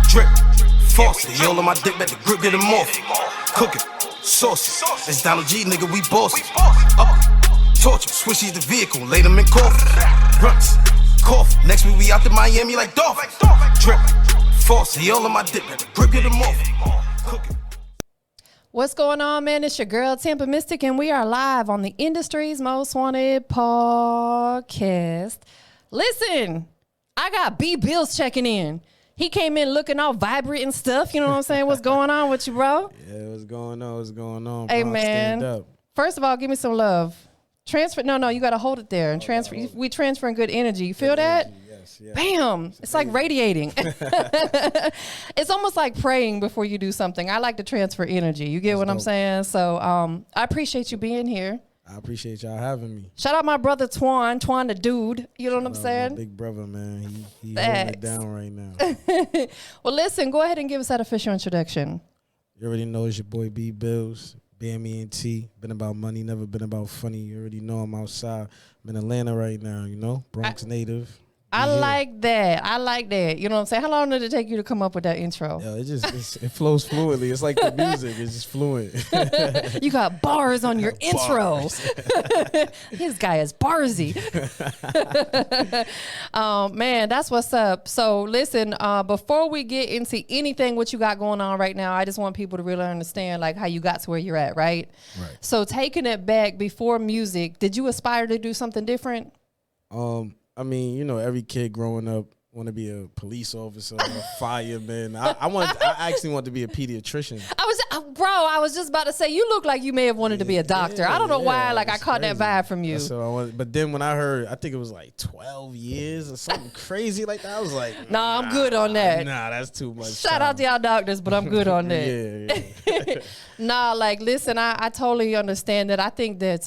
Drip, faucet, all on my dick, let the grip get him off. Cooking, saucy, it's Donald G, nigga, we bossy. Up, torture, swishies the vehicle, laid him in coffin. Grunts, cough, next week we out to Miami like Dolphin. Drip, faucet, all on my dick, let the grip get him off. Cooking. What's going on, man? It's your girl, TampaMystic, and we are live on the industry's most wanted podcast. Listen, I got B Billz checking in. He came in looking all vibrant and stuff. You know what I'm saying? What's going on with you, bro? Yeah, what's going on? What's going on? Hey, Bronx, man. stand up. First of all, give me some love. Transfer. No, you got to hold it there and transfer. We transferring good energy. You feel that? Yes. Bam. It's like radiating. It's almost like praying before you do something. I like to transfer energy. You get what I'm saying? So I appreciate you being here. I appreciate y'all having me. Shout out my brother Twan the dude. You know what I'm saying? My big brother, man. He holding it down right now. Well, listen, go ahead and give us that official introduction. You already know it's your boy B Billz, BME&T. Been about money, never been about funny. You already know I'm outside. I'm in Atlanta right now, you know? Bronx native. I like that. You know what I'm saying? How long did it take you to come up with that intro? Yo, it flows fluently. It's like the music. It's just fluent. You got bars on your intro. This guy is barsy. Man, that's what's up. So listen, before we get into anything what you got going on right now, I just want people to really understand like how you got to where you're at, right? Right. So taking it back before music, did you aspire to do something different? I mean, you know, every kid growing up want to be a police officer, a fireman. I actually want to be a pediatrician. I was just about to say, you look like you may have wanted to be a doctor. I don't know why, like I caught crazy. that vibe from you. So I wanted, but then when I heard, I think it was like 12 years or something crazy like that, I was like, nah, I'm good on that. Nah, that's too much. Shout out to y'all doctors, but I'm good on that. Yeah. Nah, like, listen, I totally understand that. I think that,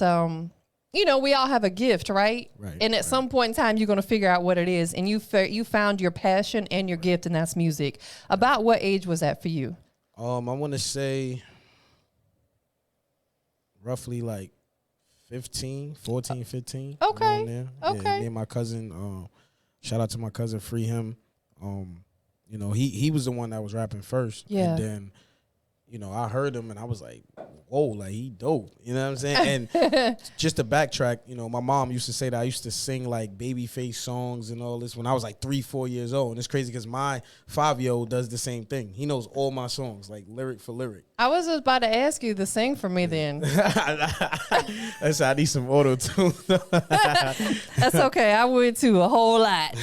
you know, we all have a gift, right? Right. And at some point in time, you're going to figure out what it is. And you found your passion and your gift, and that's music. About what age was that for you? I want to say roughly like 15. Okay. Yeah, me and my cousin, shout out to my cousin, free him. You know, he was the one that was rapping first. Yeah. And then, you know, I heard him and I was like, whoa, like he dope. You know what I'm saying? And just to backtrack, you know, my mom used to say that I used to sing like Babyface songs and all this when I was like 3-4 years old. And it's crazy because my 5-year-old does the same thing. He knows all my songs, like lyric for lyric. I was just about to ask you to sing for me then. I need some auto tune. That's okay. I would too, a whole lot.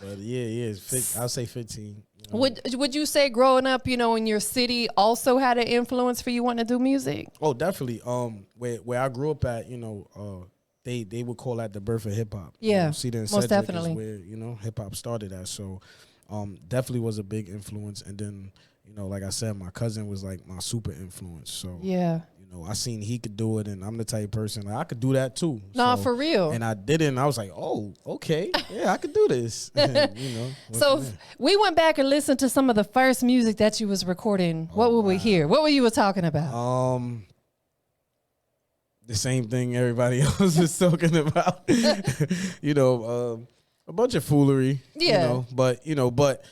But yeah, I'll say 15. You know. Would you say growing up, you know, in your city also had an influence for you wanting to do music? Oh, definitely. Where I grew up at, you know, they would call that the birth of hip hop. Yeah, you know, Cedar and most Cedric definitely. is where, you know, hip hop started at. So, definitely was a big influence. And then, you know, like I said, my cousin was like my super influence. So yeah. You know, I seen he could do it, and I'm the type of person like, I could do that too. No, so, for real. And I did it, and I was like, oh, okay, yeah, I could do this. And, you know. So we went back and listened to some of the first music that you was recording. What would we hear? What were you talking about? The same thing everybody else is talking about. You know, a bunch of foolery. Yeah. You know, but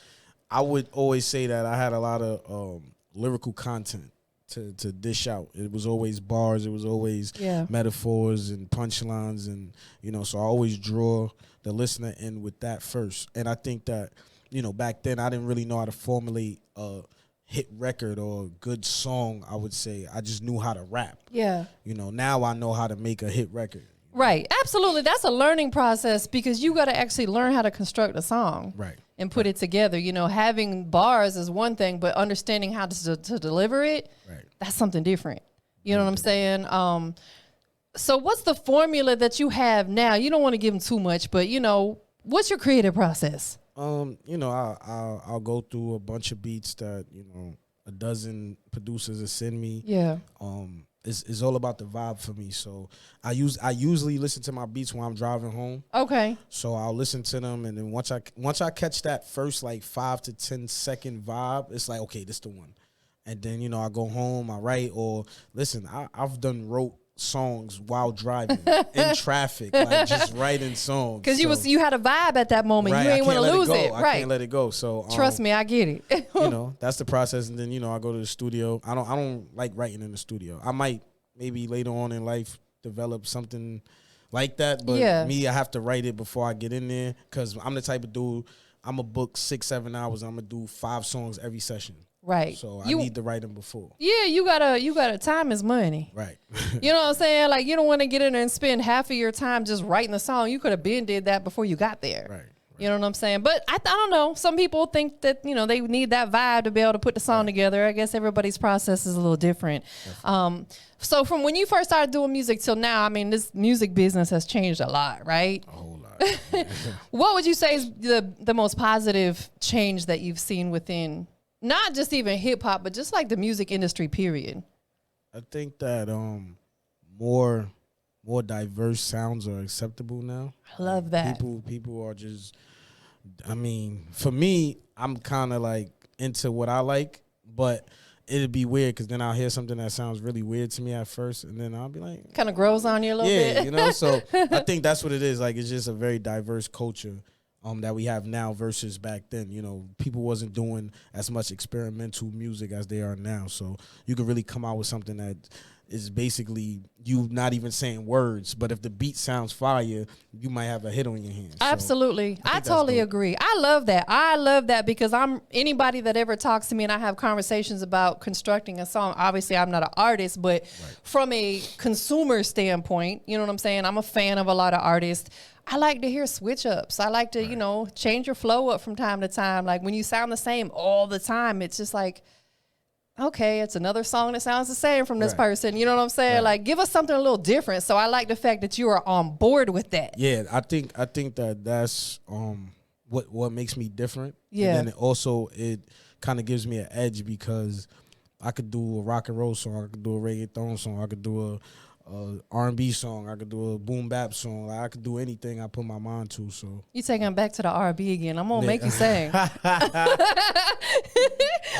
I would always say that I had a lot of lyrical content to dish out. It was always bars. It was always metaphors and punchlines, and you know. So I always draw the listener in with that first. And I think that, you know, back then I didn't really know how to formulate a hit record or a good song. I would say I just knew how to rap. Yeah. You know, now I know how to make a hit record. Right. Absolutely. That's a learning process because you got to actually learn how to construct a song. Right. And put it together. You know, having bars is one thing, but understanding how to deliver it, that's something different. You know what I'm saying? So what's the formula that you have now? You don't want to give them too much, but, you know, what's your creative process? You know, I'll go through a bunch of beats that, you know, a dozen producers will send me. Yeah. It's all about the vibe for me. So I usually listen to my beats when I'm driving home. Okay. So I'll listen to them, and then once I catch that first like 5 to 10 second vibe, it's like, okay, this the one. And then, you know, I go home, I write, or listen, I've done wrote songs while driving in traffic, like just writing songs. Because you had a vibe at that moment. Right, You ain't want to lose it. I Right. can't let it go. So trust me, I get it. you know, that's the process. And then, you know, I go to the studio. I don't like writing in the studio. I might maybe later on in life develop something like that. But me, I have to write it before I get in there, because I'm the type of dude, I'm going to book 6-7 hours. I'm going to do 5 songs every session. Right. So I need to write them before. Yeah, you gotta time is money. Right. You know what I'm saying? Like, you don't want to get in there and spend half of your time just writing the song. You could have been did that before you got there. Right. You know what I'm saying? But I don't know. Some people think that, you know, they need that vibe to be able to put the song together. I guess everybody's process is a little different. So from when you first started doing music till now, I mean, this music business has changed a lot, right? A whole lot. What would you say is the most positive change that you've seen within not just even hip hop, but just like the music industry, period? I think that more diverse sounds are acceptable now. I love that. People are just, I mean, for me, I'm kind of like into what I like, but it'd be weird because then I'll hear something that sounds really weird to me at first, and then I'll be like, kind of grows on you a little bit. Yeah, you know. So I think that's what it is. Like, it's just a very diverse culture that we have now versus back then. You know, people wasn't doing as much experimental music as they are now. So you can really come out with something that is basically you not even saying words, but if the beat sounds fire, you might have a hit on your hands. Absolutely. I totally agree. I love that because anybody that ever talks to me and I have conversations about constructing a song, obviously I'm not an artist, but from a consumer standpoint, you know what I'm saying? I'm a fan of a lot of artists. I like to hear switch ups. I like to, you know, change your flow up from time to time. Like when you sound the same all the time, it's just like, okay, it's another song that sounds the same from this person. You know what I'm saying? Like, give us something a little different. So I like the fact that you are on board with that. Yeah, I think that's what makes me different. Yeah. And then it kind of gives me an edge because I could do a rock and roll song, I could do a reggaeton song, I could do a R&B song, I could do a boom bap song. Like, I could do anything I put my mind to. So you taking it back to the R&B again. I'm gonna make you sing. I'm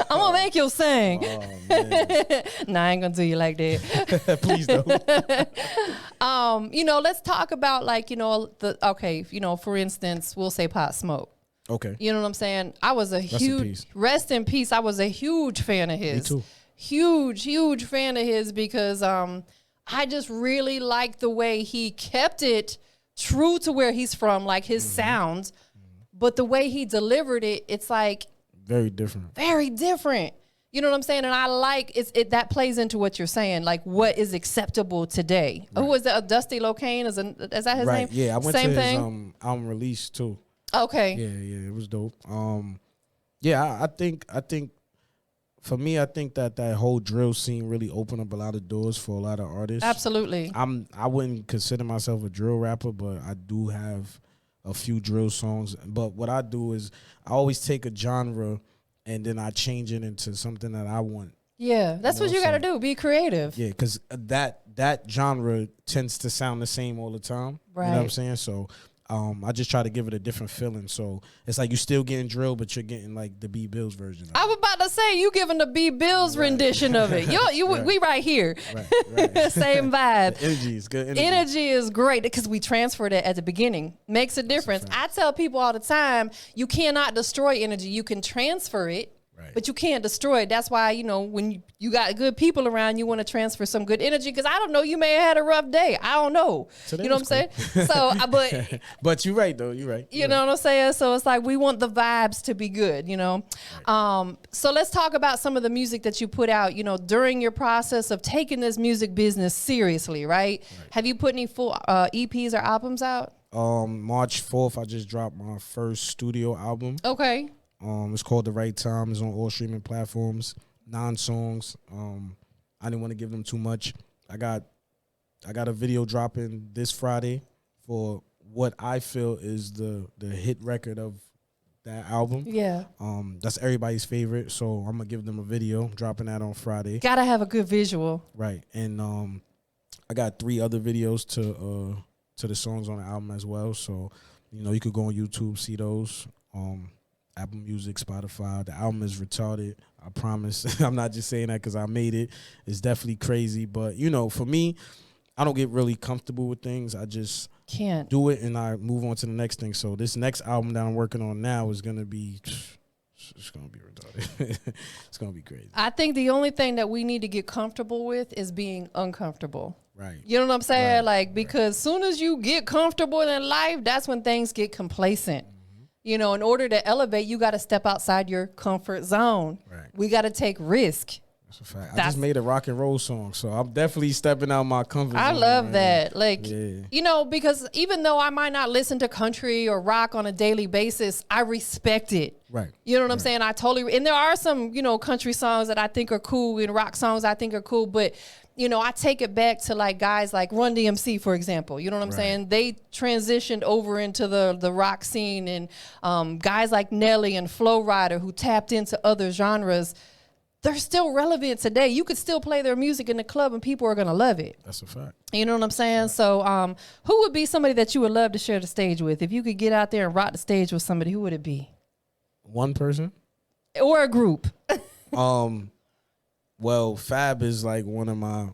gonna make you sing. Oh, man. Nah, I ain't gonna do you like that. Please don't. You know, let's talk about like, you know, for instance, we'll say Pop Smoke. Okay. You know what I'm saying? I was rest in peace. I was a huge fan of his. Me too. Huge fan of his because I just really liked the way he kept it true to where he's from, like his sounds, but the way he delivered it, it's like very different. Very different. You know what I'm saying? And I like that plays into what you're saying, like what is acceptable today. Right. Who was that? Dusty Locane? Is that his name? Yeah, I went Same to his thing? album release too. Okay. Yeah, it was dope. I think for me, I think that whole drill scene really opened up a lot of doors for a lot of artists. Absolutely. I wouldn't consider myself a drill rapper, but I do have a few drill songs. But what I do is I always take a genre and then I change it into something that I want. Yeah, that's what you got to do. Be creative. Yeah, because that genre tends to sound the same all the time. Right. You know what I'm saying? So I just try to give it a different feeling. So it's like you're still getting drill, but you're getting like the B Billz version of it. I was about to say, you giving the B Billz rendition of it. We right here. Right. Same vibe. The energy is good. Energy is great because we transferred it at the beginning. Makes a difference. I tell people all the time, you cannot destroy energy. You can transfer it. Right. But you can't destroy it. That's why, you know, when you got good people around, you want to transfer some good energy. Because I don't know, you may have had a rough day. I don't know. Today you know what I'm saying? So, but you're right, though. You're right. You know what I'm saying? So it's like we want the vibes to be good, you know? Right. So let's talk about some of the music that you put out, you know, during your process of taking this music business seriously, right? Have you put any full EPs or albums out? March 4th, I just dropped my first studio album. Okay. It's called The Right Time. It's on all streaming platforms. 9 songs. I didn't want to give them too much. I got a video dropping this Friday for what I feel is the hit record of that album. Yeah. That's everybody's favorite, so I'm gonna give them a video. I'm dropping that on Friday. Gotta have a good visual. Right. And I got 3 other videos to the songs on the album as well. So, you know, you could go on YouTube, see those. Apple Music, Spotify. The album is retarded. I promise. I'm not just saying that because I made it. It's definitely crazy. But, you know, for me, I don't get really comfortable with things. I just can't do it and I move on to the next thing. So this next album that I'm working on now is gonna be, it's gonna be retarded. It's gonna be crazy. I think the only thing that we need to get comfortable with is being uncomfortable. Right. You know what I'm saying? Right. Like, because soon as you get comfortable in life, that's when things get complacent. You know, in order to elevate, you got to step outside your comfort zone. Right. We got to take risk. That's a fact. I just made a rock and roll song, so I'm definitely stepping out my comfort zone. I love that. Now. Like, you know, because even though I might not listen to country or rock on a daily basis, I respect it. Right. You know what I'm saying? I totally, and there are some, you know, country songs that I think are cool and rock songs I think are cool, but you know, I take it back to like guys like Run DMC, for example. You know what I'm saying? They transitioned over into the rock scene, and guys like Nelly and Flo Rida who tapped into other genres. They're still relevant today. You could still play their music in the club and people are going to love it. That's a fact. You know what I'm saying? So who would be somebody that you would love to share the stage with? If you could get out there and rock the stage with somebody, who would it be? One person? Or a group? Well, Fab is like one of my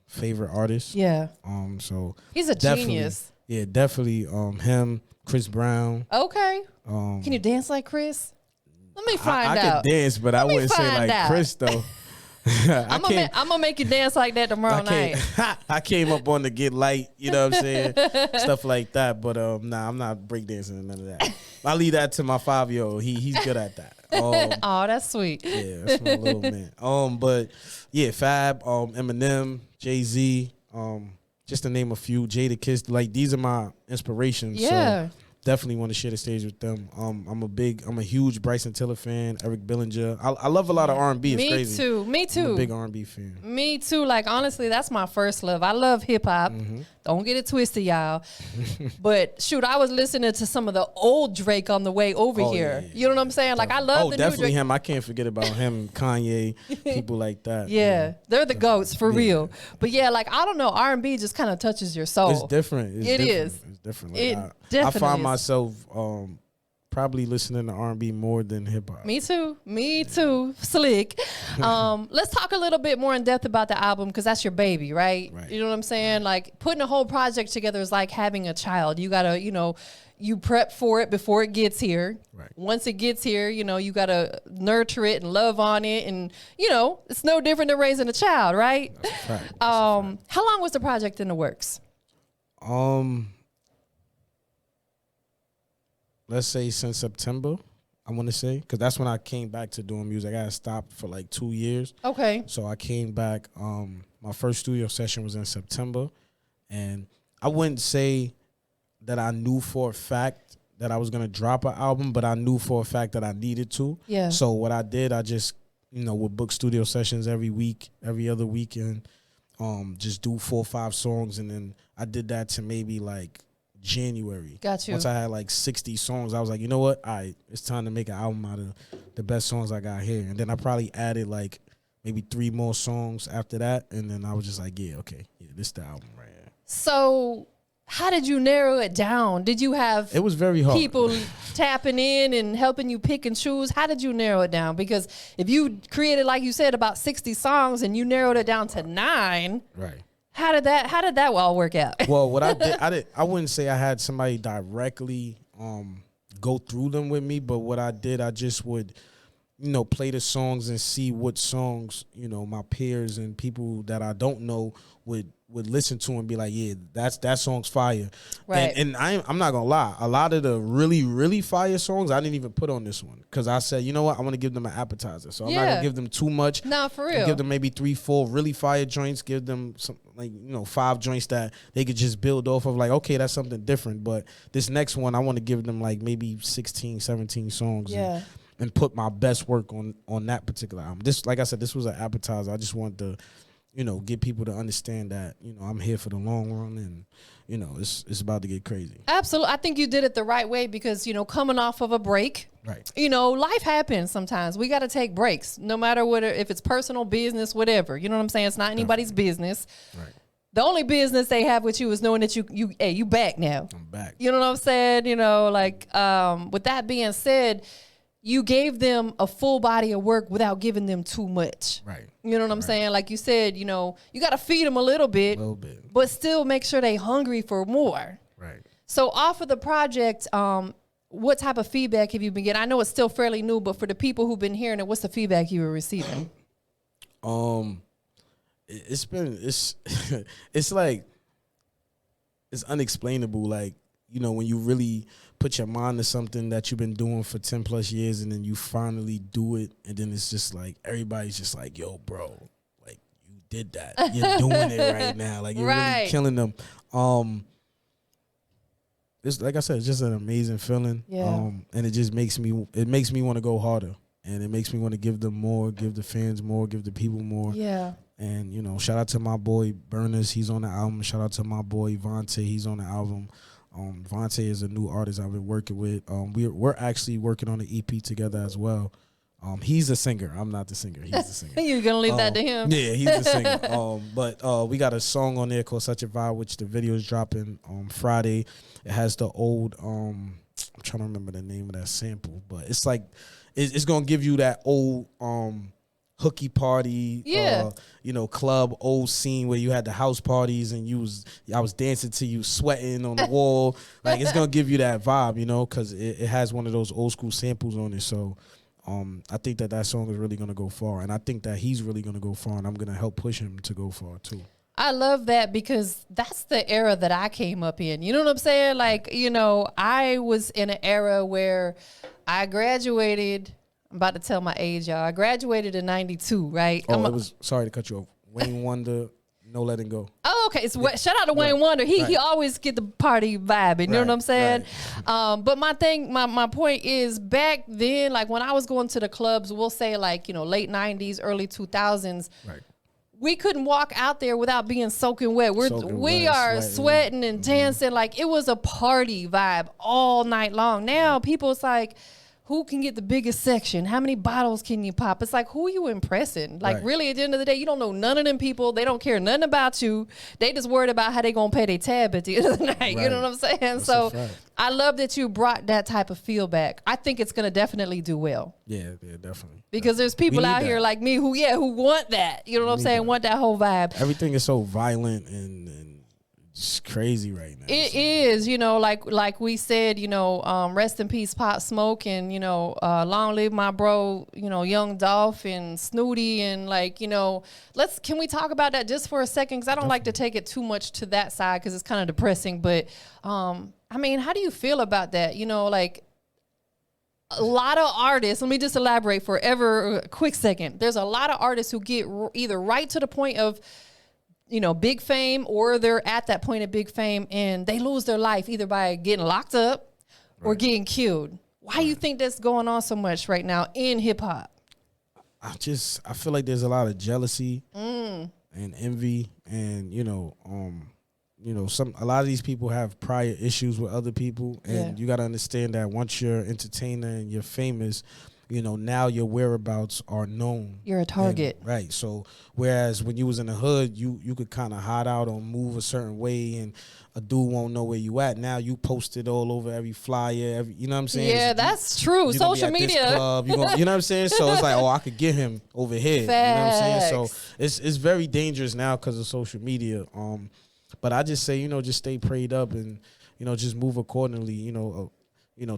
favorite artists. Yeah. So he's a genius. Yeah, definitely. Him, Chris Brown. Okay. Can you dance like Chris? Let me find out. I could dance, but I wouldn't say like Chris though. I'm gonna make you dance like that tomorrow night. I came up on the Get Light, you know what I'm saying? Stuff like that. But nah, I'm not breakdancing and none of that. I leave that to my 5-year-old. He's good at that. Oh, that's sweet. Yeah, that's my little man. But yeah, Fab, Eminem, Jay-Z, just to name a few, Jadakiss. Like these are my inspirations. Yeah. So definitely want to share the stage with them. I'm a huge Bryson Tiller fan, Eric Bellinger. I love a lot of R&B. It's crazy. Me too. I'm a big R&B fan. Me too. Like honestly, that's my first love. I love hip hop. Don't get it twisted, y'all. But shoot, I was listening to some of the old Drake on the way over here. Yeah. You know what I'm saying? Like I love the definitely new Drake. him. I can't forget about him, Kanye, people like that. Yeah, they're the goats for real. But yeah, like I don't know, R&B just kind of touches your soul. It's different. It's different. Like, I find myself probably listening to R&B more than hip hop. Me too. Slick. Let's talk a little bit more in depth about the album because that's your baby, right? You know what I'm saying? Like putting a whole project together is like having a child. You gotta, you know, you prep for it before it gets here. Right. Once it gets here, you know, you gotta nurture it and love on it, and you know, it's no different than raising a child, right? That's a fact. How long was the project in the works? Let's say since September, I want to say, because that's when I came back to doing music. I got stopped for like 2 years. Okay. So I came back. My first studio session was in September, and I wouldn't say that I knew for a fact that I was gonna drop an album, but I knew for a fact that I needed to. Yeah. So what I did, I just would book studio sessions every week, every other weekend. Just do 4 or 5 songs, and then I did that to maybe like January. Got you. Once I had like 60 songs, I was like, you know what? All right, it's time to make an album out of the best songs I got here. And then I probably added like maybe 3 more songs after that. And then I was just like, yeah, okay. Yeah, this is the album right here. So how did you narrow it down? Did you have it was very hard. People tapping in and helping you pick and choose? How did you narrow it down? Because if you created, like you said, about 60 songs and you narrowed it down to 9. Right. How did that all work out? Well, what I wouldn't say I had somebody directly go through them with me, but what I did, I just would, play the songs and see what songs, my peers and people that I don't know would listen to and be like, yeah, that song's fire. Right. And I'm not gonna lie, a lot of the really, really fire songs I didn't even put on this one because I said, you know what, I want to give them an appetizer, so I'm not gonna give them too much. No, for real. Give them maybe 3, 4 really fire joints. Give them some 5 joints that they could just build off of. Like, okay, that's something different. But this next one, I want to give them like maybe 16, 17 songs. Yeah. And put my best work on that particular album. This, like I said, this was an appetizer. I just wanted to, get people to understand that, I'm here for the long run, and, it's about to get crazy. Absolutely. I think you did it the right way because, coming off of a break, right. Life happens sometimes. We got to take breaks, no matter what, if it's personal, business, whatever. You know what I'm saying? It's not anybody's business. Right. The only business they have with you is knowing that you back now. I'm back. You know what I'm saying? With that being said, you gave them a full body of work without giving them too much. Right. You know what I'm saying? Like you said, you know, you got to feed them a little bit, but still make sure they hungry for more. Right. So off of the project, what type of feedback have you been getting? I know it's still fairly new, but for the people who've been hearing it, what's the feedback you were receiving? It's it's like, it's unexplainable. Like, you know, when you really put your mind to something that you've been doing for 10 plus years and then you finally do it, and then it's just like, everybody's just like, yo, bro, like, you did that. You're doing it right now. Like, you're really killing them. It's, like I said, it's just an amazing feeling. Yeah. And it just makes me want to go harder. And it makes me want to give them more, give the fans more, give the people more. Yeah. And, you know, shout out to my boy Burners, he's on the album. Shout out to my boy Vontae, he's on the album. Vontae is a new artist I've been working with. We're actually working on an EP together as well. He's a singer. I'm not the singer. He's the singer. You're gonna leave that to him. Yeah, he's the singer. But we got a song on there called Such a Vibe, which the video is dropping on Friday. It has the old I'm trying to remember the name of that sample, but it's like it's gonna give you that old hooky party, you know, club old scene where you had the house parties and I was dancing to you, sweating on the wall. Like, it's gonna give you that vibe, you know, because it has one of those old school samples on it. So I think that song is really gonna go far, and I think that he's really gonna go far, and I'm gonna help push him to go far too. I love that, because that's the era that I came up in. You know what I'm saying? Like, you know, I was in an era where I graduated. I'm about to tell my age, y'all. I graduated in 92, right? Sorry to cut you off. Wayne Wonder, No Letting Go. Oh, okay. So shout out to Wayne Wonder. He always get the party vibing. You know what I'm saying? Right. But my point is, back then, like when I was going to the clubs, we'll say like, you know, late 90s, early 2000s. Right. We couldn't walk out there without being soaking wet. We are sweating and dancing. Like, it was a party vibe all night long. Now people, it's like, who can get the biggest section? How many bottles can you pop? It's like, who are you impressing? Like, really, at the end of the day, you don't know none of them people. They don't care nothing about you. They just worried about how they going to pay their tab at the end of the night. Right. You know what I'm saying? That's so I love that you brought that type of feel back. I think it's going to definitely do well. Yeah, definitely. Because there's people out here like me who want that. You know what I'm saying? Want that whole vibe. Everything is so violent and it's crazy right now. It is, you know, like we said, you know, rest in peace, Pop Smoke, and, you know, long live my bro, you know, Young Dolph and Snooty, and like, you know, can we talk about that just for a second? Because I don't like to take it too much to that side because it's kind of depressing. But, I mean, how do you feel about that? You know, like, a lot of artists, let me just elaborate for a quick second. There's a lot of artists who get either right to the point of, you know, big fame, or they're at that point of big fame and they lose their life either by getting locked up or getting killed. Why do you think that's going on so much right now in hip hop? I feel like there's a lot of jealousy and envy, and a lot of these people have prior issues with other people, and you got to understand that once you're an entertainer and you're famous, you know, now your whereabouts are known. You're a target. Right. So whereas when you was in the hood, you could kind of hide out or move a certain way and a dude won't know where you at. Now you post it all over every flyer, you know what I'm saying? Yeah, that's true. Social media. Club, you know what I'm saying? So it's like, I could get him over here. Facts. You know what I'm saying? So it's very dangerous now because of social media. But I just say, just stay prayed up and, just move accordingly,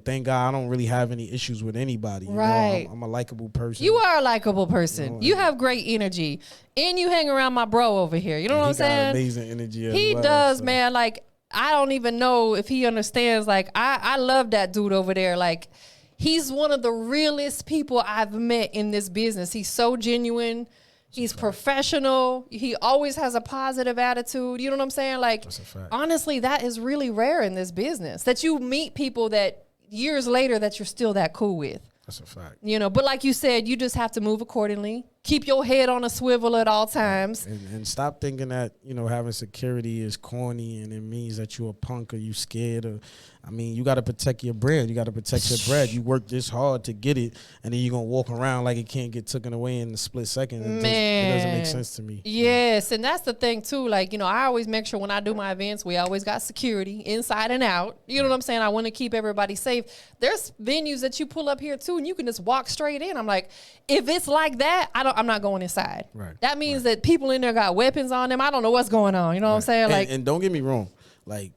thank God I don't really have any issues with anybody. Right. I'm a likable person. You are a likable person. You have great energy. And you hang around my bro over here. You know what I'm saying? He got amazing energy. He does, man. Like, I don't even know if he understands. Like, I love that dude over there. Like, he's one of the realest people I've met in this business. He's so genuine. He's professional. He always has a positive attitude. You know what I'm saying? Like, honestly, that is really rare in this business, that you meet people that years later that you're still that cool with. That's a fact. But like you said, you just have to move accordingly, keep your head on a swivel at all times. And stop thinking that, having security is corny and it means that you're a punk or you scared. You got to protect your brand. You got to protect your bread. You work this hard to get it, and then you're going to walk around like it can't get taken away in a split second. It doesn't make sense to me. Yes, and that's the thing, too. Like, I always make sure when I do my events, we always got security inside and out. You know what I'm saying? I want to keep everybody safe. There's venues that you pull up here, too, and you can just walk straight in. I'm like, if it's like that, I'm not going inside. Right. That means that people in there got weapons on them. I don't know what's going on. You know what I'm saying? And don't get me wrong. Like,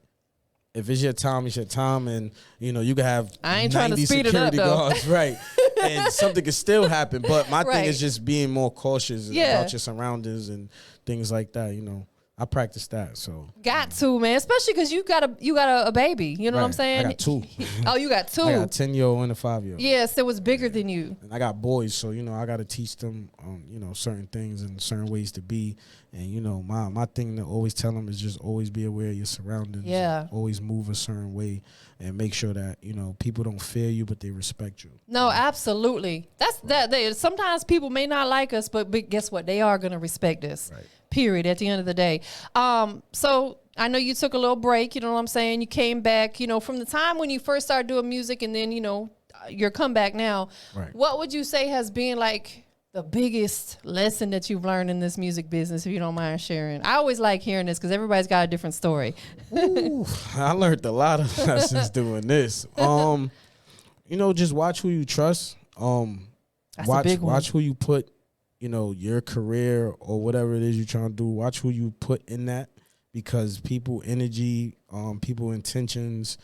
if it's your time, it's your time, and you can have I ain't trying to speed security it up, guards, right? And something could still happen. But my thing is just being more cautious about your surroundings and things like that. I practice that. So got to, man, especially because you got a baby. You know what I'm saying? I got 2. Oh, you got 2. I got a 10-year-old and a 5-year-old. Yes, it was bigger than you. And I got boys, so I got to teach them, certain things and certain ways to be. And my thing to always tell them is just always be aware of your surroundings. Yeah. Always move a certain way, and make sure that people don't fear you, but they respect you. No, absolutely. Sometimes people may not like us, but guess what? They are gonna respect us. Right. Period. At the end of the day. So I know you took a little break. You know what I'm saying? You came back. From the time when you first started doing music, and then your comeback now. Right. What would you say has been like the biggest lesson that you've learned in this music business, if you don't mind sharing? I always like hearing this because everybody's got a different story. Ooh, I learned a lot of lessons doing this. Just watch who you trust. That's a big one. Watch who you put, your career or whatever it is you're trying to do. Watch who you put in that, because people energy, people intentions,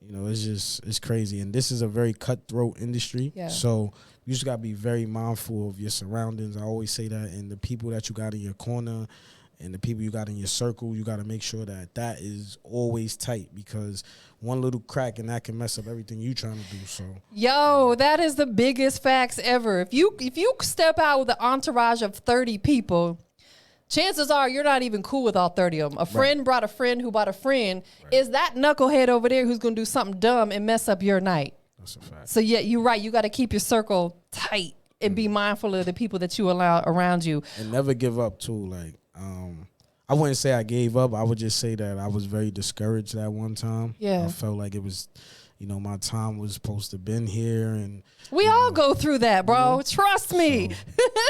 it's crazy. And this is a very cutthroat industry. Yeah. So you just got to be very mindful of your surroundings. I always say that. And the people that you got in your corner and the people you got in your circle, you got to make sure that is always tight, because one little crack and that can mess up everything you trying to do. So yo, that is the biggest facts ever. If you step out with an entourage of 30 people, chances are you're not even cool with all 30 of them. A friend brought a friend who brought a friend. Right. Is that knucklehead over there who's going to do something dumb and mess up your night? That's a fact. So yeah, you're right. You got to keep your circle tight and be mindful of the people that you allow around you. And never give up too. Like, I wouldn't say I gave up. I would just say that I was very discouraged at one time. Yeah. I felt like it was, my time was supposed to been here, and we all go through that, bro. Trust me.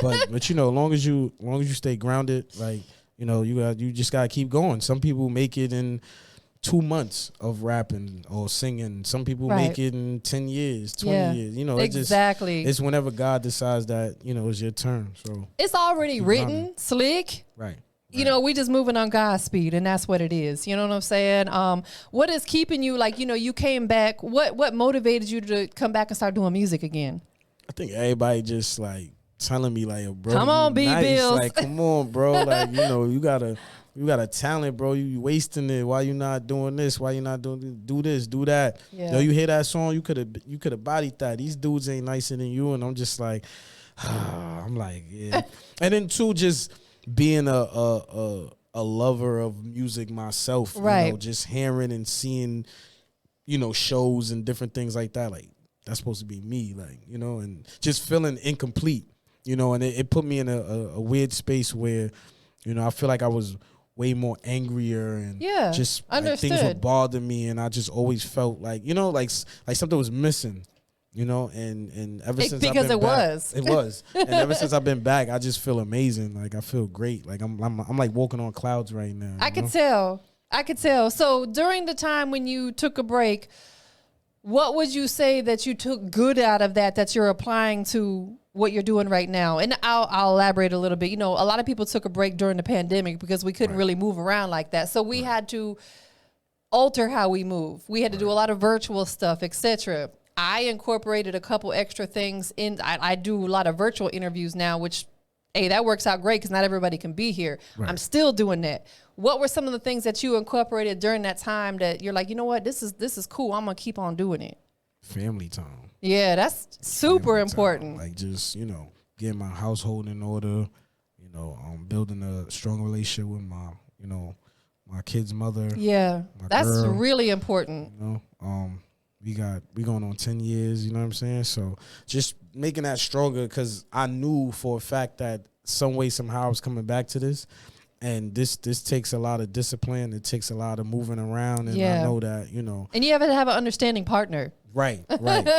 So, but as long as you stay grounded, like, you just gotta keep going. Some people make it in 2 months of rapping or singing. Some people make it in 10 years, 20 years. Exactly. It's whenever God decides that, it's your turn. So it's already written, slick. Right. We just moving on God's speed, and that's what it is. You know what I'm saying? What is keeping you, like, you came back? What motivated you to come back and start doing music again? I think everybody just like telling me like, bro, come on, B Billz. Like, come on, bro. Like, you got a talent, bro. You wasting it. Why you not doing this? Why you not doing this? Do this, do that? Yeah. You hear that song? You could have bodied that. These dudes ain't nicer than you, and I'm just like, I'm like, yeah. And then too, just being a lover of music myself, right? Just hearing and seeing, shows and different things like that. Like, that's supposed to be me, like, and just feeling incomplete, and it put me in a weird space where, I feel like I was way more angrier and just like, things would bother me, and I just always felt like, like something was missing. And ever since I've been back, it was. And ever since I've been back, I just feel amazing. Like, I feel great. Like, I'm like walking on clouds right now. I could tell. So during the time when you took a break, what would you say that you took good out of that you're applying to what you're doing right now? And I'll elaborate a little bit. A lot of people took a break during the pandemic because we couldn't really move around like that. So we had to alter how we move. We had to do a lot of virtual stuff, etc. I incorporated a couple extra things in. I do a lot of virtual interviews now, which, hey, that works out great because not everybody can be here. Right. I'm still doing that. What were some of the things that you incorporated during that time that you're like, you know what, this is cool. I'm gonna keep on doing it. Family time. Yeah, that's super important. Like, just getting my household in order. Building a strong relationship with my kids' mother. Yeah, that's girl, really important. We going on 10 years, you know what I'm saying? So just making that stronger, because I knew for a fact that some way, somehow I was coming back to this. And this takes a lot of discipline. It takes a lot of moving around. And I know that, you know. And you have to have an understanding partner. Right.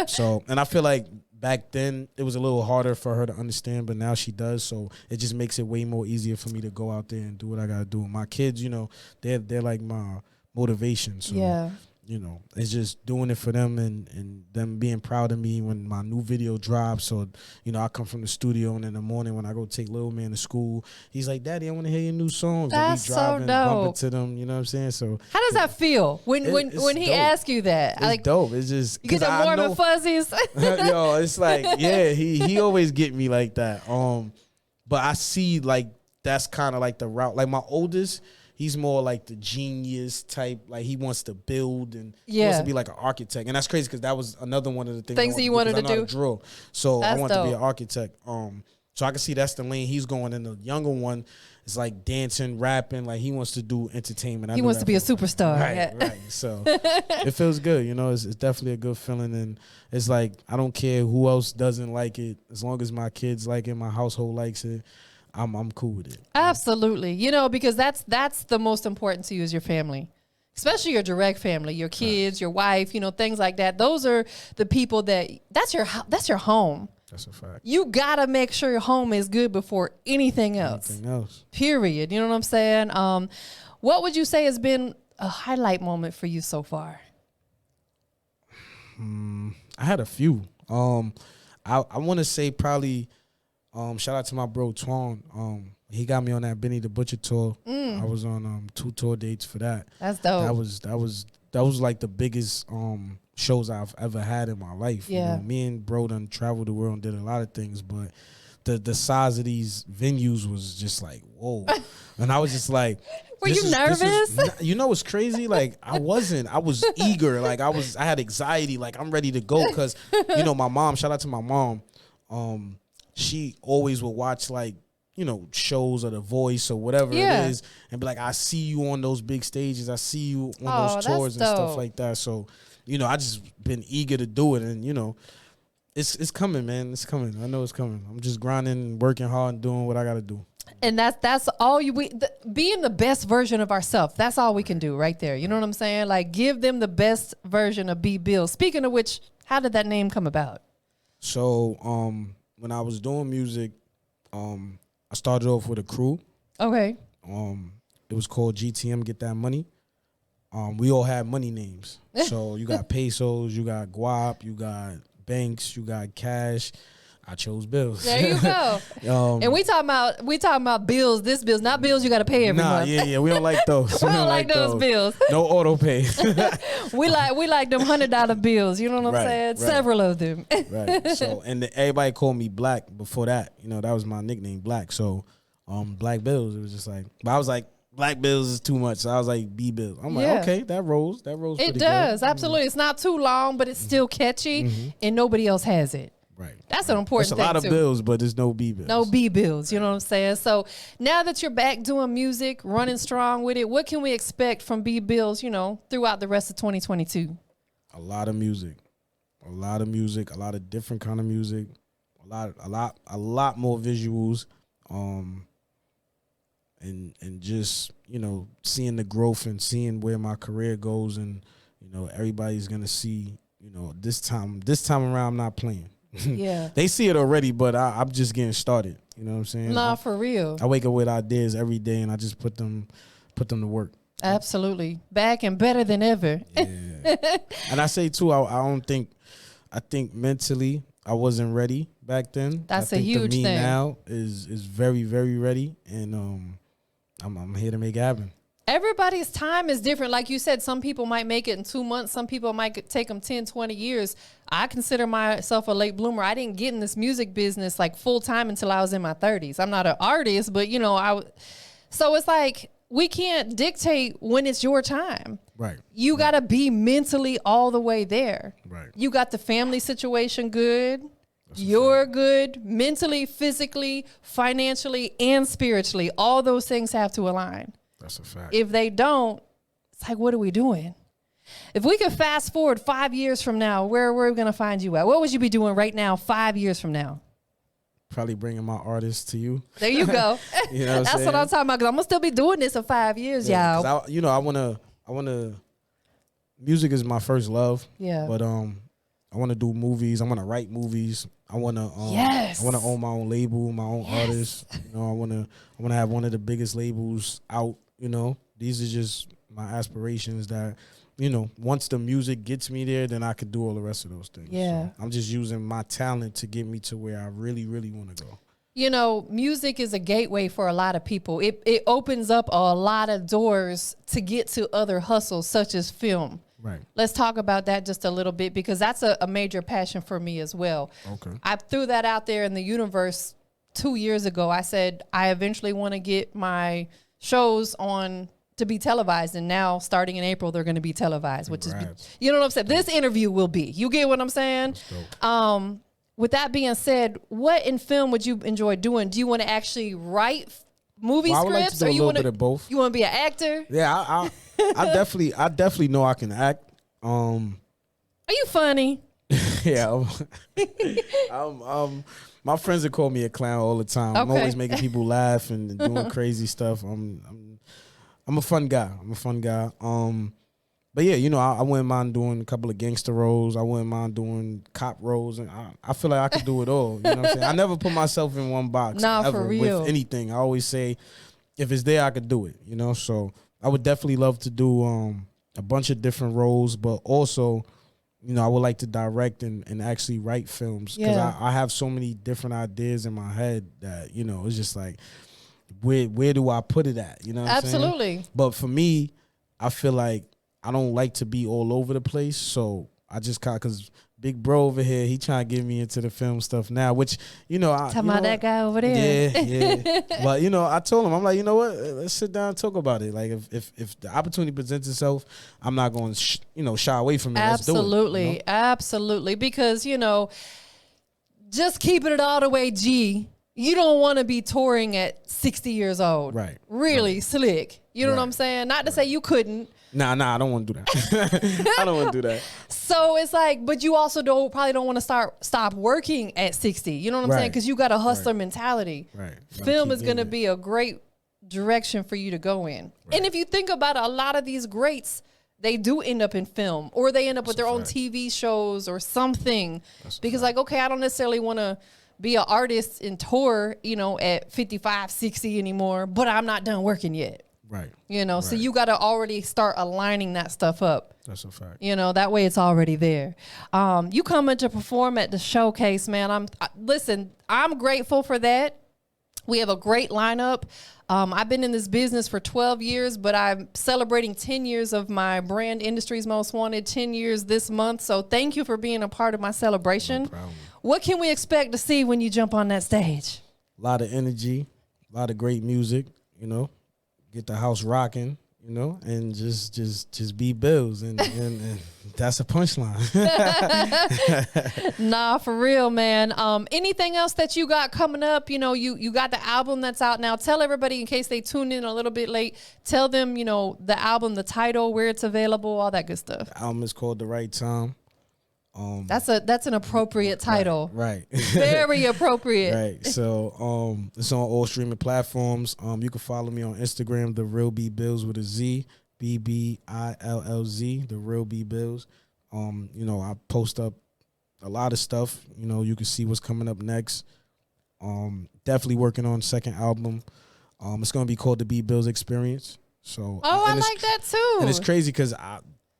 So, and I feel like back then it was a little harder for her to understand, but now she does. So it just makes it way more easier for me to go out there and do what I got to do. My kids, you know, they're like my motivation. So, you know, it's just doing it for them and them being proud of me when my new video drops. So, you know, I come from the studio, and in the morning when I go take little man to school, he's like, "Daddy, I want to hear your new songs." That's and we driving, so dope. bumping to them, you know what I'm saying? So how does that feel when he asks you that? It's like, dope. It's just you get the warm and fuzzies. Yo, it's like, yeah, he always get me like that. But I see like that's kind of like the route. Like my oldest, he's more like the genius type. Like he wants to build and he wants to be like an architect. And that's crazy because that was another one of the things that you wanted to do. Drill. So that's I wanted dope. to be an architect. So I can see that's the lane he's going in. The younger one is like dancing, rapping. Like he wants to do entertainment. He wants to be a superstar. Right. So it feels good. You know, it's definitely a good feeling. And it's like, I don't care who else doesn't like it. As long as my kids like it, my household likes it, I'm cool with it. Absolutely. You know, because that's the most important to you is your family, especially your direct family, your kids, your wife, you know, things like that. Those are the people that's your home. That's a fact. You got to make sure your home is good before anything else. Period. You know what I'm saying? What would you say has been a highlight moment for you so far? I had a few. I want to say probably shout out to my bro Twan. He got me on that Benny the Butcher tour. I was on 2 tour dates for that. That's dope. That was like the biggest shows I've ever had in my life. Yeah. You know, me and bro done traveled the world and did a lot of things, but the size of these venues was just like, whoa. And I was just like, were you nervous? You know what's crazy? Like I wasn't. I was eager. Like I had anxiety. Like I'm ready to go because you know my mom. Shout out to my mom. She always would watch like, you know, shows or The Voice or whatever it is, and be like, I see you on those big stages. I see you on those tours and stuff like that. So, you know, I just been eager to do it, and you know, it's coming, man. It's coming. I know it's coming. I'm just grinding, working hard, and doing what I got to do. And that's all being the best version of ourselves. That's all we can do right there. You know what I'm saying? Like give them the best version of B Billz. Speaking of which, how did that name come about? So, when I was doing music, I started off with a crew. Okay. It was called GTM, Get That Money. We all had money names. So you got pesos, you got guap, you got banks, you got cash. I chose bills. There you go. And we talking about bills, this bills, not bills you got to pay every month. Yeah, we don't like those. We don't like those bills. No auto pay. we like them $100 bills. You know what I'm saying? Right. Several of them. Right. So everybody called me Black before that. You know, that was my nickname, Black. So Black Bills. It was just like, but I was like, Black Bills is too much. So I was like, B Billz. I'm like, okay, that rolls. That rolls. It does, absolutely. It's not too long, but it's still catchy, and nobody else has it. Right. That's an important thing. There's a lot of bills, but there's no B Billz. No B Billz, you know what I'm saying? So now that you're back doing music, running strong with it, what can we expect from B Billz, you know, throughout the rest of 2022? A lot of music. A lot of different kind of music. A lot more visuals. And just, you know, seeing the growth and seeing where my career goes, and, you know, everybody's gonna see, you know, this time around I'm not playing. Yeah. They see it already, but I'm just getting started. You know what I'm saying? Nah, for real. I wake up with ideas every day, and I just put them to work. Absolutely. Back and better than ever. Yeah. And I say too, I think mentally I wasn't ready back then. That's I think a huge the me thing. now is very, very ready, and I'm here to make it happen. Everybody's time is different. Like you said, some people might make it in 2 months. Some people might take them 10, 20 years. I consider myself a late bloomer. I didn't get in this music business like full time until I was in my 30s. I'm not an artist, but you know, so it's like we can't dictate when it's your time. Right. You got to be mentally all the way there. Right. You got the family situation good. You're good mentally, physically, financially, and spiritually. All those things have to align. That's a fact. If they don't, it's like, what are we doing? If we could fast forward 5 years from now, where are we going to find you at? What would you be doing right now 5 years from now? Probably bringing my artists to you. There you go. You know That's what I'm talking about, because I'm going to still be doing this in 5 years, y'all. I want to, music is my first love. Yeah. But I want to do movies. I want to write movies. I want to Yes. I want to own my own label, my own artists. You know, I want to have one of the biggest labels out, you know. These are just my aspirations that, you know, once the music gets me there, then I could do all the rest of those things. Yeah. So I'm just using my talent to get me to where I really, really want to go. You know, music is a gateway for a lot of people. It opens up a lot of doors to get to other hustles, such as film. Right. Let's talk about that just a little bit, because that's a major passion for me as well. Okay. I threw that out there in the universe 2 years ago. I said I eventually want to get my shows on to be televised, and now starting in April they're going to be televised, which is, you know what I'm saying? This interview will be. You get what I'm saying? With that being said, what in film would you enjoy doing? Do you want to actually write movie I would like to scripts, do or a you little want bit of both? You want to be an actor? Yeah, I definitely know I can act. Are you funny? Yeah. My friends would call me a clown all the time. I'm always making people laugh and doing crazy stuff. I'm a fun guy. But yeah, you know, I wouldn't mind doing a couple of gangster roles. I wouldn't mind doing cop roles, and I feel like I could do it all. You know what I'm saying? I never put myself in one box ever for real. with anything. I always say, if it's there, I could do it. You know, so I would definitely love to do a bunch of different roles, but also, you know, I would like to direct and actually write films, because I have so many different ideas in my head that, you know, it's just like, where do I put it at? You know what I'm saying? Absolutely. But for me, I feel like I don't like to be all over the place, so I just kind of, because Big Bro over here, he trying to get me into the film stuff now, which, you know, Talking about that guy over there. Yeah. But, you know, I told him, I'm like, you know what, let's sit down and talk about it. Like, if the opportunity presents itself, I'm not going to shy away from it. Absolutely. Let's do it, you know? Absolutely. Because, you know, just keeping it all the way G, you don't want to be touring at 60 years old. Right. Really slick. You know what I'm saying? Not to say you couldn't. Nah, I don't want to do that. I don't want to do that. So it's like, but you also probably don't want to stop working at 60. You know what I'm saying? Because you got a hustler mentality. Right. Film is going to be a great direction for you to go in. Right. And if you think about it, a lot of these greats, they do end up in film, or they end up with their own TV shows or something. Because like, okay, I don't necessarily want to be an artist and tour, you know, at 55, 60 anymore, but I'm not done working yet. Right. You know, so you got to already start aligning that stuff up. That's a fact. You know, that way it's already there. You coming to perform at the showcase, man. Listen, I'm grateful for that. We have a great lineup. I've been in this business for 12 years, but I'm celebrating 10 years of my brand, Industry's Most Wanted, 10 years this month. So thank you for being a part of my celebration. No problem. What can we expect to see when you jump on that stage? A lot of energy, a lot of great music, you know. Get the house rocking, you know, and just be Billz, and that's a punchline. Nah, for real, man. Anything else that you got coming up? You know, you got the album that's out now. Tell everybody, in case they tuned in a little bit late, tell them, you know, the album, the title, where it's available, all that good stuff. The album is called The Right Time. That's an appropriate title. Right. Very appropriate. Right. So it's on all streaming platforms. You can follow me on Instagram, The Real B Billz with a Z, BBILLZ, The Real B Billz. You know, I post up a lot of stuff. You know, you can see what's coming up next. Definitely working on second album. It's gonna be called the B Billz Experience. So I like that too. And it's crazy because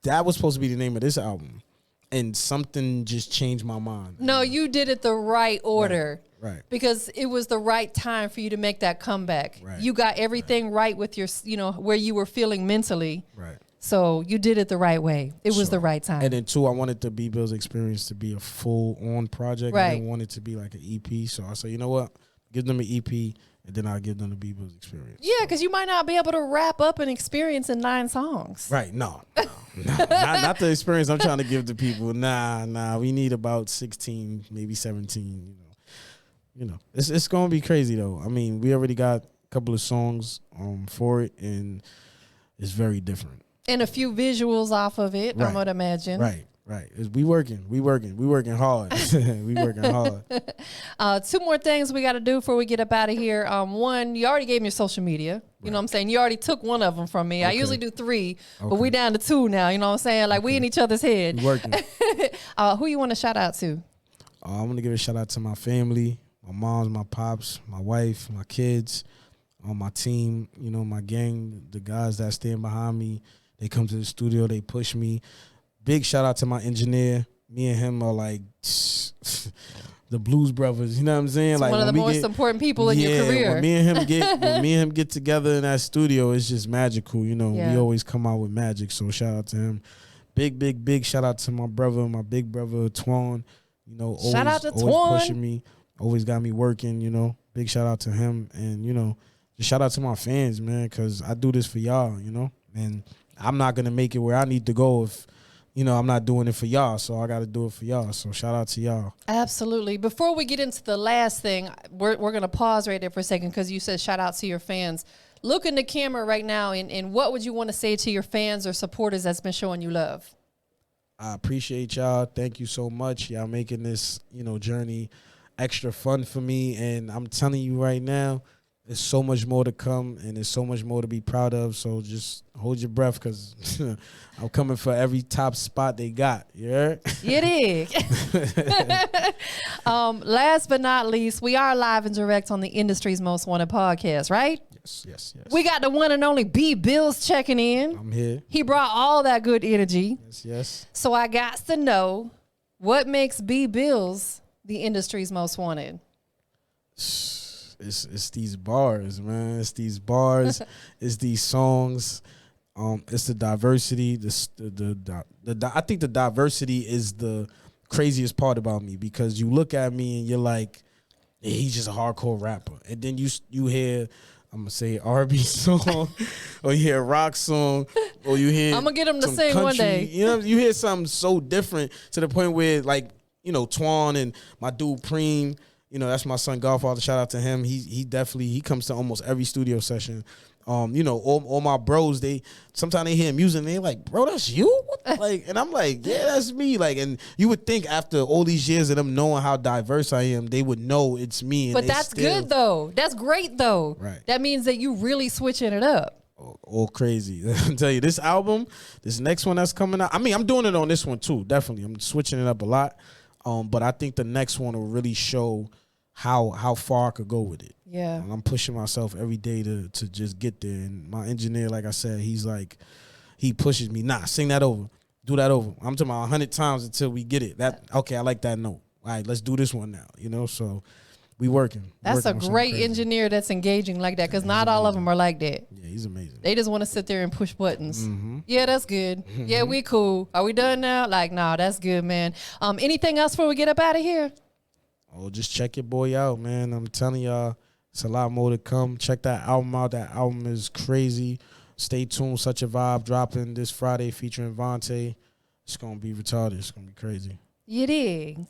that was supposed to be the name of this album. And something just changed my mind. No, you did it the right order. Right. Because it was the right time for you to make that comeback. Right. You got everything right with your, you know, where you were feeling mentally. Right. So you did it the right way. It was the right time. And then two, I wanted the B Billz Experience to be a full-on project. Right. I didn't want it to be like an EP. So I said, you know what? Give them an EP, and then I'll give them the B Billz Experience. Yeah, because you might not be able to wrap up an experience in 9 songs. Right. No. Not the experience I'm trying to give to people. Nah. We need about 16, maybe 17, You know, it's going to be crazy, though. I mean, we already got a couple of songs for it, and it's very different. And a few visuals off of it, Right. I would imagine. Right. We working hard. We working hard. 2 more things we got to do before we get up out of here. One, you already gave me your social media. You know what I'm saying? You already took one of them from me. I usually do 3, but we down to 2 now. You know what I'm saying? Like we in each other's head. We working. Who you want to shout out to? I want to give a shout out to my family, my moms, my pops, my wife, my kids, my team, you know, my gang, the guys that stand behind me. They come to the studio, they push me. Big shout out to my engineer. Me and him are like the Blues Brothers. You know what I'm saying? It's like one of the most important people in your career. When me and him get together in that studio, it's just magical. You know, we always come out with magic. So shout out to him. Big shout out to my big brother Twan. You know, shout out to always Twan. pushing me, always got me working. You know, big shout out to him, and you know, just shout out to my fans, man, because I do this for y'all. You know, and I'm not gonna make it where I need to go if, you know, I'm not doing it for y'all, so I got to do it for y'all. So shout out to y'all. Absolutely. Before we get into the last thing, we're going to pause right there for a second because you said shout out to your fans. Look in the camera right now, and what would you want to say to your fans or supporters that's been showing you love? I appreciate y'all. Thank you so much. Y'all making this, you know, journey extra fun for me. And I'm telling you right now, there's so much more to come, and there's so much more to be proud of. So just hold your breath, because I'm coming for every top spot they got. You heard? You dig. Last but not least, we are live and direct on the industry's most wanted podcast, right? Yes. We got the one and only B Billz checking in. I'm here. He brought all that good energy. Yes. So I got to know, what makes B Billz the industry's most wanted? It's these bars, man. It's these bars. It's these songs. It's the diversity. I think the diversity is the craziest part about me, because you look at me and you're like, hey, he's just a hardcore rapper, and then you hear, I'm gonna say, R&B song, or you hear a rock song, or you hear, I'm gonna get him to sing country, one day. You know, you hear something so different to the point where, like, you know, Twan and my dude Preem. You know, that's my son Godfather. Shout out to him. He definitely comes to almost every studio session. You know, all my bros, sometimes they hear music and they're like, bro, that's you? Like, and I'm like, yeah, that's me. Like, and you would think after all these years of them knowing how diverse I am, they would know it's me. But that's good though. That's great though. Right. That means that you really switching it up. All crazy. I tell you, this album, this next one that's coming out, I mean, I'm doing it on this one too, definitely. I'm switching it up a lot. But I think the next one will really show how far I could go with it. Yeah. And I'm pushing myself every day to just get there. And my engineer, like I said, he's like, he pushes me. Nah, sing that over. Do that over. I'm talking about 100 times until we get it. Okay, I like that note. All right, let's do this one now. You know, so we working. That's a great engineer that's engaging like that, because not all of them are like that. Yeah, he's amazing. They just want to sit there and push buttons. Mm-hmm. Yeah, that's good. Yeah, we cool. Are we done now? Like, nah, that's good, man. Anything else before we get up out of here? Oh, just check your boy out, man. I'm telling y'all, it's a lot more to come. Check that album out. That album is crazy. Stay tuned. Such a Vibe dropping this Friday featuring Vontae. It's going to be retarded. It's going to be crazy. You dig?